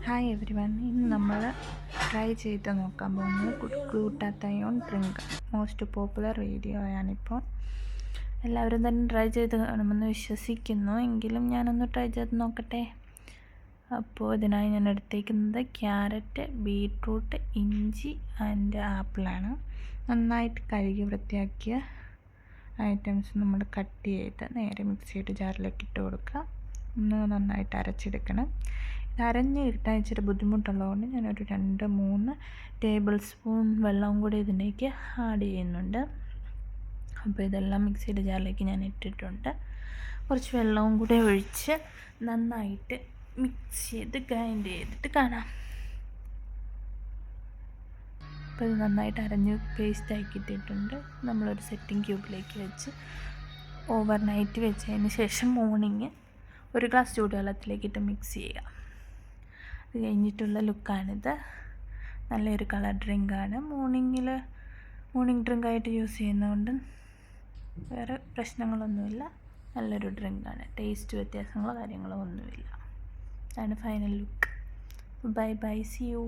Hi every one. ഇന്ന് നമ്മൾ try ചെയ്ത് നോക്കാൻ പോകുന്നത് glutathione drink. Most popular video ആണിപ്പോൾ. എല്ലാവരും തന്നെ ട്രൈ ചെയ്ത് കാണുമെന്ന് വിശ്വസിക്കുന്നു. എങ്കിലും ഞാനൊന്ന് ട്രൈ ചെയ്ത് നോക്കട്ടെ. അപ്പോൾ ഇതിനായി ഞാൻ എടുത്തേക്കുന്നത് ക്യാരറ്റ്, ബീട്രൂട്ട്, ഇഞ്ചി ആൻഡ് ആപ്പിളാണ്. നന്നായിട്ട് കഴുകി വൃത്തിയാക്കിയ ഐറ്റംസ് നമ്മൾ കട്ട് ചെയ്ത് നേരെ മിക്സിയുടെ ജാറിലേക്ക് ഇട്ട് കൊടുക്കുക. ഒന്ന് നന്നായിട്ട് അരച്ചെടുക്കണം. അരഞ്ഞ് കിട്ടാൻ ഇച്ചിരി ബുദ്ധിമുട്ടുള്ളതുകൊണ്ട് ഞാനൊരു 2-3 ടേബിൾ സ്പൂൺ വെള്ളം കൂടി ഇതിലേക്ക് ആഡ് ചെയ്യുന്നുണ്ട്. അപ്പോൾ ഇതെല്ലാം മിക്സിയുടെ ജാറിലേക്ക് ഞാൻ ഇട്ടിട്ടുണ്ട്. കുറച്ച് വെള്ളവും കൂടി ഒഴിച്ച് നന്നായിട്ട് മിക്സ് ചെയ്ത് ഗ്രൈൻഡ് ചെയ്തിട്ട് കാണാം. അപ്പോൾ ഇത് നന്നായിട്ട് അരഞ്ഞ് പേസ്റ്റ് ആക്കിയിട്ടിട്ടുണ്ട്. നമ്മളൊരു സെറ്റിംഗ് ക്യൂബിലേക്ക് വെച്ച് ഓവർനൈറ്റ് വെച്ചതിന് ശേഷം മോർണിംഗ് ഒരു ഗ്ലാസ് ചൂടുവെള്ളത്തിലേക്കിട്ട് മിക്സ് ചെയ്യുക. അത് കഴിഞ്ഞിട്ടുള്ള ലുക്കാണിത്. നല്ലൊരു കളർ ഡ്രിങ്കാണ്. മോർണിംഗ് ഡ്രിങ്കായിട്ട് യൂസ് ചെയ്യുന്നതുകൊണ്ട് വേറെ പ്രശ്നങ്ങളൊന്നുമില്ല. നല്ലൊരു ഡ്രിങ്കാണ്. ടേസ്റ്റ് വ്യത്യാസങ്ങളോ കാര്യങ്ങളോ ഒന്നുമില്ല. അതാണ് final look. Bye bye, see U.